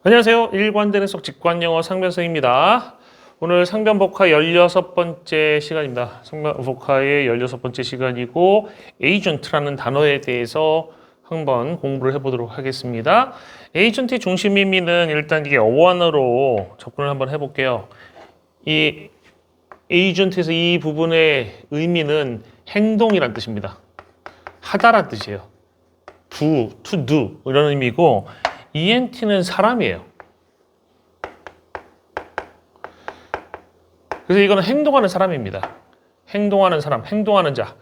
안녕하세요. 일관되는 속 직관영어 상변승입니다. 오늘 상변복화 16번째 시간입니다. 상변복화의 16번째 시간이고 에이전트라는 단어에 대해서 한번 공부를 해보도록 하겠습니다. 에이전트의 중심 의미는 일단 이게 어원어로 접근을 한번 해볼게요. 이 에이전트에서 이 부분의 의미는 행동이란 뜻입니다. 하다란 뜻이에요. to do 이런 의미고 ENT는 사람이에요. 그래서 이거는 행동하는 사람입니다. 행동하는 사람, 행동하는 자.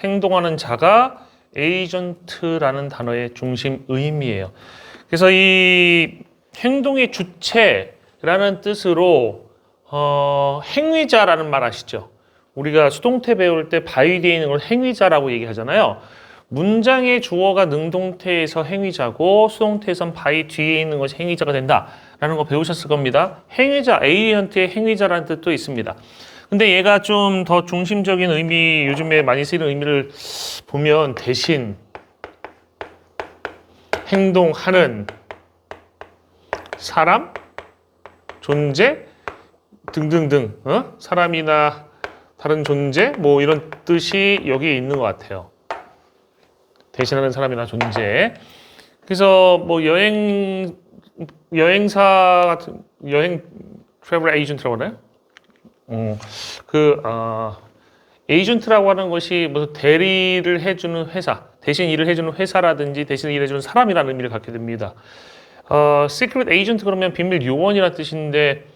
행동하는 자가 에이전트라는 단어의 중심 의미예요. 그래서 이 행동의 주체라는 뜻으로 행위자라는 말 아시죠? 우리가 수동태 배울 때 바위 뒤에 있는 걸 행위자라고 얘기하잖아요. 문장의 주어가 능동태에서 행위자고 수동태에선 바위 뒤에 있는 것이 행위자가 된다라는 거 배우셨을 겁니다. 행위자, 에이전트의 행위자라는 뜻도 있습니다. 근데 얘가 좀 더 중심적인 의미, 요즘에 많이 쓰이는 의미를 보면 대신, 행동하는, 사람, 존재 등등등, 사람이나 다른 존재 뭐 이런 뜻이 여기에 있는 것 같아요. 대신하는 사람이나 존재. 그래서 뭐 여행사 같은 트래블 에이전트라고 하나요? 에이전트라고 하는 것이 무슨 대리를 해주는 회사, 대신 일을 해주는 회사라든지 대신 일해주는 사람이라는 의미를 갖게 됩니다. 시크릿 에이전트 그러면 비밀 요원이라는 뜻인데,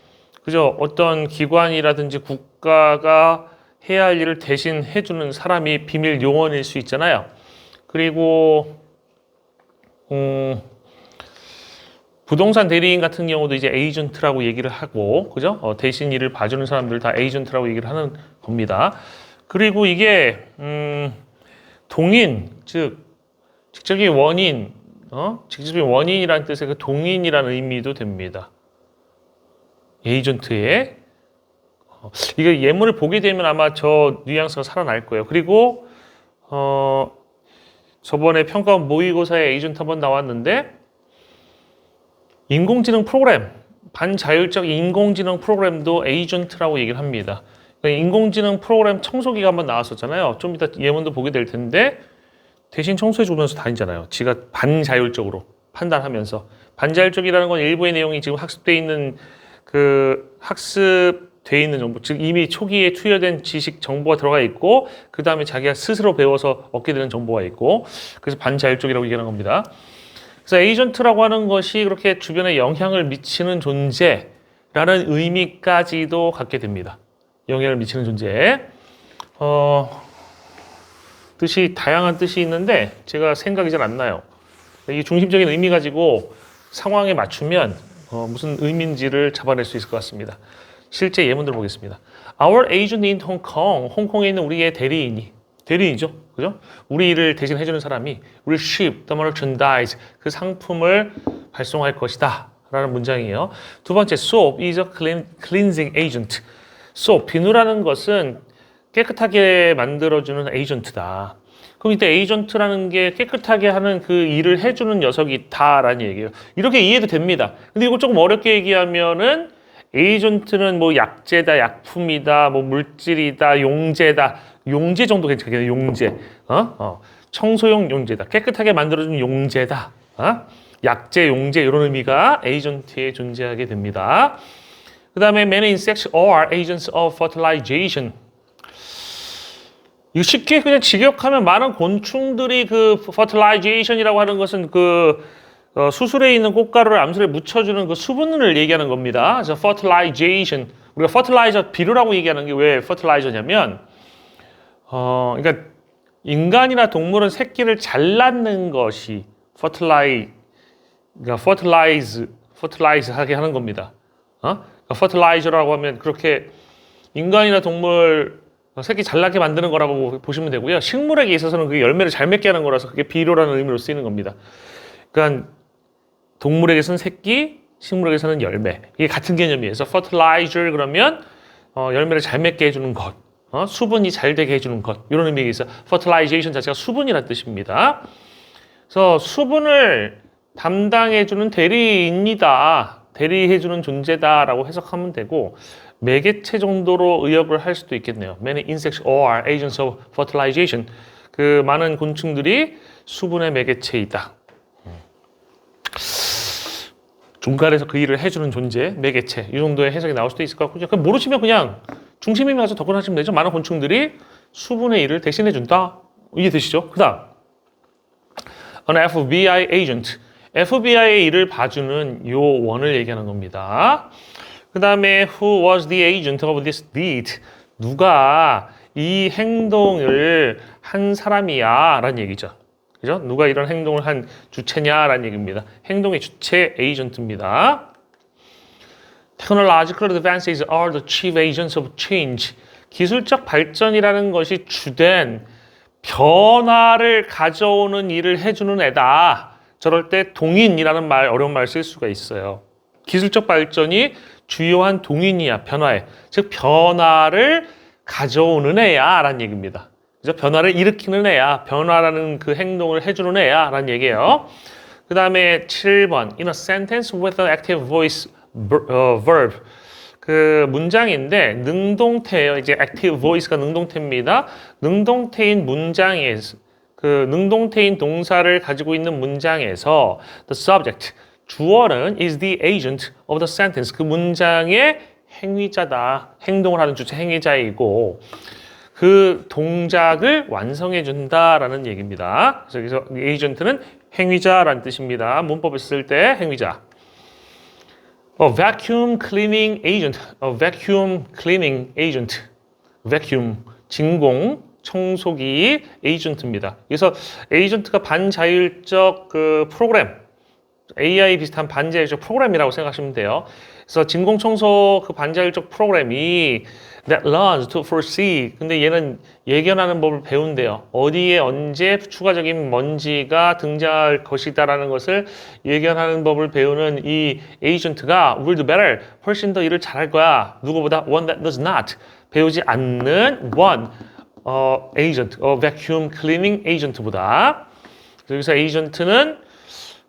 그죠? 어떤 기관이라든지 국가가 해야 할 일을 대신 해주는 사람이 비밀 요원일 수 있잖아요. 그리고 부동산 대리인 같은 경우도 이제 에이전트라고 얘기를 하고, 그죠? 대신 일을 봐주는 사람들 다 에이전트라고 얘기를 하는 겁니다. 그리고 이게 동인, 즉 직접적인 원인, 직접적인 원인이라는 뜻의 그 동인이라는 의미도 됩니다. 에이전트의 이게 예문을 보게 되면 아마 저 뉘앙스가 살아날 거예요. 그리고 저번에 평가 모의고사에 에이전트 한번 나왔는데, 인공지능 프로그램, 반자율적 인공지능 프로그램도 에이전트라고 얘기를 합니다. 그러니까 인공지능 프로그램 청소기가 한번 나왔었잖아요. 좀 이따 예문도 보게 될 텐데, 대신 청소해주면서 다니잖아요. 지가 반자율적으로 판단하면서. 반자율적이라는 건 일부의 내용이 지금 학습돼 있는 정보, 즉 이미 초기에 투여된 지식 정보가 들어가 있고, 그 다음에 자기가 스스로 배워서 얻게 되는 정보가 있고, 그래서 반자율적이라고 얘기하는 겁니다. 그래서 에이전트라고 하는 것이 그렇게 주변에 영향을 미치는 존재라는 의미까지도 갖게 됩니다. 영향을 미치는 존재. 다양한 뜻이 있는데 제가 생각이 잘 안 나요. 이 중심적인 의미 가지고 상황에 맞추면 무슨 의미인지를 잡아낼 수 있을 것 같습니다. 실제 예문들 보겠습니다. Our agent in Hong Kong, 홍콩에 있는 우리의 대리인이죠, 그죠? 우리 일을 대신 해주는 사람이 will ship the merchandise, 그 상품을 발송할 것이다 라는 문장이에요. 두 번째, soap is a cleansing agent. soap, 비누라는 것은 깨끗하게 만들어주는 에이전트다. 그럼 이때 에이전트라는 게 깨끗하게 하는 그 일을 해주는 녀석이 있다라는 얘기예요. 이렇게 이해도 됩니다. 근데 이거 조금 어렵게 얘기하면은 에이전트는 뭐 약재다, 약품이다, 뭐 물질이다, 용제다. 용제 정도 괜찮겠네요. 용제. 청소용 용제다. 깨끗하게 만들어주는 용제다. 약재, 용제 이런 의미가 에이전트에 존재하게 됩니다. 그 다음에 many insects are agents of fertilization. 이거 쉽게 그냥 직역하면 많은 곤충들이 그 fertilization이라고 하는 것은 수술에 있는 꽃가루를 암술에 묻혀주는 그 수분을 얘기하는 겁니다. 그래서 fertilization. 우리가 fertilizer 비료라고 얘기하는 게 왜 fertilizer냐면, 그러니까 인간이나 동물은 새끼를 잘 낳는 것이 그러니까 fertilize 하게 하는 겁니다. 그러니까 fertilizer라고 하면 그렇게 인간이나 동물 새끼 잘 낳게 만드는 거라고 보시면 되고요. 식물에게 있어서는 그게 열매를 잘 맺게 하는 거라서 그게 비료라는 의미로 쓰이는 겁니다. 그러니까 동물에게서는 새끼, 식물에게서는 열매. 이게 같은 개념이에요. 그래서 fertilizer 그러면 열매를 잘 맺게 해주는 것, 수분이 잘 되게 해주는 것, 이런 의미가 있어요. fertilization 자체가 수분이라는 뜻입니다. 그래서 수분을 담당해주는 대리인이다, 대리해주는 존재다라고 해석하면 되고 매개체 정도로 의역을 할 수도 있겠네요. Many insects are agents of fertilization. 그 많은 곤충들이 수분의 매개체이다. 중간에서 그 일을 해주는 존재, 매개체 이 정도의 해석이 나올 수도 있을 것 같고요. 그럼 모르시면 그냥 중심임에 가서 덮어하시면 되죠. 많은 곤충들이 수분의 일을 대신해준다. 이해되시죠? 그 다음 An FBI agent. FBI의 일을 봐주는 요원을 얘기하는 겁니다. 그 다음에 Who was the agent of this deed? 누가 이 행동을 한 사람이야 라는 얘기죠. 그죠? 누가 이런 행동을 한 주체냐 라는 얘기입니다. 행동의 주체 에이전트입니다. Technological advances are the chief agents of change. 기술적 발전이라는 것이 주된 변화를 가져오는 일을 해주는 애다. 저럴 때 동인이라는 말, 어려운 말 쓸 수가 있어요. 기술적 발전이 주요한 동인이야, 변화에. 즉 변화를 가져오는 애야 라는 얘기입니다. 그죠? 변화를 일으키는 애야, 변화라는 그 행동을 해주는 애야 라는 얘기예요. 그 다음에 7번 In a sentence with an active voice verb. 그 문장인데 능동태예요. 이제 active voice가 능동태입니다. 능동태인 문장에서 그 능동태인 동사를 가지고 있는 문장에서 the subject 주어는 is the agent of the sentence. 그 문장의 행위자다. 행동을 하는 주체 행위자이고 그 동작을 완성해 준다라는 얘기입니다. 그래서 여기서 에이전트는 행위자라는 뜻입니다. 문법을 쓸 때 행위자. vacuum cleaning agent. vacuum cleaning agent. vacuum 진공 청소기 에이전트입니다. 그래서 에이전트가 반자율적 그 프로그램, AI 비슷한 반자율적 프로그램이라고 생각하시면 돼요. 그래서 진공 청소 그 반자율적 프로그램이 that learns to foresee. 근데 얘는 예견하는 법을 배운대요. 어디에 언제 추가적인 먼지가 등장할 것이다라는 것을 예견하는 법을 배우는 이 에이전트가 will do better. 훨씬 더 일을 잘할 거야. 누구보다 one that does not. 배우지 않는 one. agent, vacuum cleaning agent보다. 여기서 에이전트는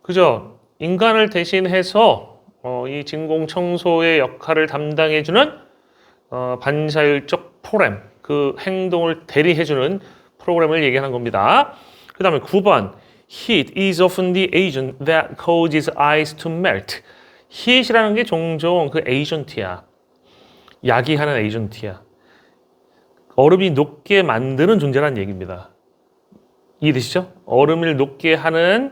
그죠? 인간을 대신해서 이 진공 청소의 역할을 담당해주는 반자율적 프로그램, 그 행동을 대리해주는 프로그램을 얘기하는 겁니다. 그 다음에 9번 Heat is often the agent that causes ice to melt. Heat이라는 게 종종 그 에이전트야. 야기하는 에이전트야. 얼음이 녹게 만드는 존재라는 얘기입니다. 이해되시죠? 얼음을 녹게 하는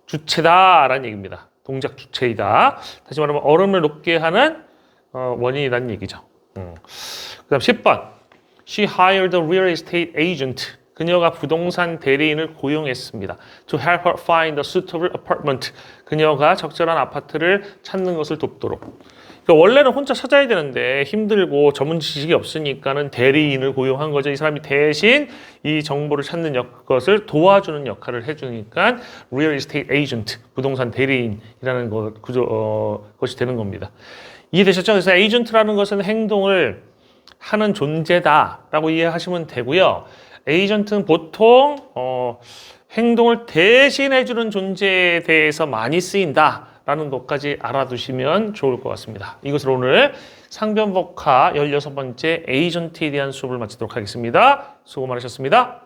주체다라는 얘기입니다. 동작 주체이다. 다시 말하면 얼음을 녹게 하는 원인이라는 얘기죠. 그 다음 10번 She hired a real estate agent. 그녀가 부동산 대리인을 고용했습니다. To help her find a suitable apartment. 그녀가 적절한 아파트를 찾는 것을 돕도록. 그러니까 원래는 혼자 찾아야 되는데 힘들고 전문 지식이 없으니까는 대리인을 고용한 거죠. 이 사람이 대신 이 정보를 찾는 것을 도와주는 역할을 해주니까 real estate agent, 부동산 대리인이라는 것이 되는 겁니다. 이해되셨죠? 그래서 에이전트라는 것은 행동을 하는 존재다라고 이해하시면 되고요. 에이전트는 보통 행동을 대신해주는 존재에 대해서 많이 쓰인다라는 것까지 알아두시면 좋을 것 같습니다. 이것으로 오늘 상변법화 16번째 에이전트에 대한 수업을 마치도록 하겠습니다. 수고 많으셨습니다.